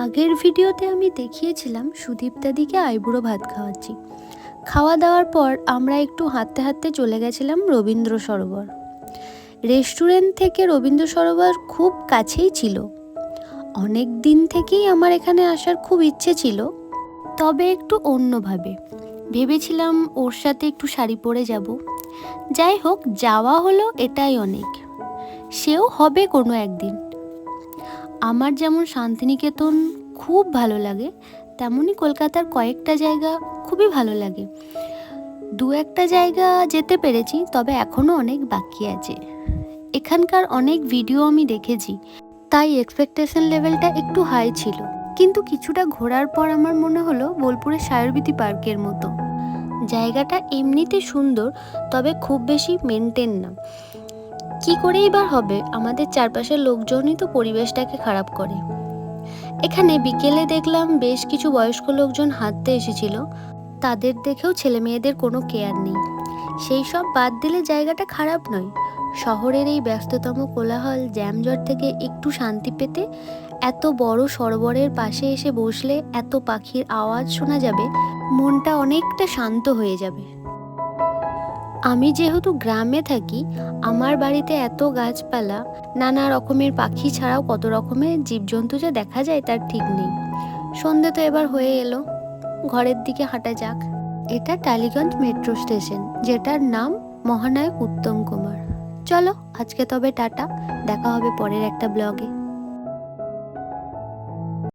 আগের ভিডিওতে আমি দেখিয়েছিলাম সুদীপ্তাদিকে আইবুড়ো ভাত খাওয়াচ্ছি। খাওয়া দাওয়ার পর আমরা একটু হাঁটতে হাঁটতে চলে গেছিলাম রবীন্দ্র সরোবর। রেস্টুরেন্ট থেকে রবীন্দ্র সরোবর খুব কাছেই ছিল। অনেক দিন থেকেই আমার এখানে আসার খুব ইচ্ছে ছিল, তবে একটু অন্যভাবে ভেবেছিলাম। ওর সাথে একটু শাড়ি পরে যাব। যাই হোক, যাওয়া হলো, এটাই অনেক। সেও হবে কোনো একদিন। আমার যেমন শান্তিনিকেতন খুব ভালো লাগে, তেমনই কলকাতার কয়েকটা জায়গা খুবই ভালো লাগে। দু একটা জায়গা যেতে পেরেছি, তবে এখনও অনেক বাকি আছে। এখানকার অনেক ভিডিও আমি দেখেছি, তাই এক্সপেকটেশন লেভেলটা একটু হাই ছিল। কিন্তু কিছুটা ঘোরার পর আমার মনে হলো বোলপুরের সায়রবীথি পার্কের মতো। জায়গাটা এমনিতে সুন্দর, তবে খুব বেশি মেনটেন না। কি করেই বা হবে, আমাদের চারপাশের লোকজনই তো পরিবেশটাকে খারাপ করে। এখানে বিকেলে দেখলাম বেশ কিছু বয়স্ক লোকজন হাঁটতে এসেছিল। তাদের দেখেও ছেলে মেয়েদের কোনো কেয়ার নেই। সেই সব বাদ দিলে জায়গাটা খারাপ নয়। শহরের এই ব্যস্ততম কোলাহল জ্যামজট থেকে একটু শান্তি পেতে এত বড় সরোবরের পাশে এসে বসলে এত পাখির আওয়াজ শোনা যাবে, মনটা অনেকটা শান্ত হয়ে যাবে। আমি যেহেতু গ্রামে থাকি, আমার বাড়িতে এত গাছপালা, নানা রকমের পাখি ছাড়াও কত রকমের জীবজন্তু যে দেখা যায় তার ঠিক নেই। সন্ধে তো এবার হয়ে এলো, ঘরের দিকে হাঁটা যাক। এটা টালিগঞ্জ মেট্রো স্টেশন, যেটার নাম মহানায়ক উত্তম কুমার। চলো আজকে তবে টাটা, দেখা হবে পরের একটা ব্লগে।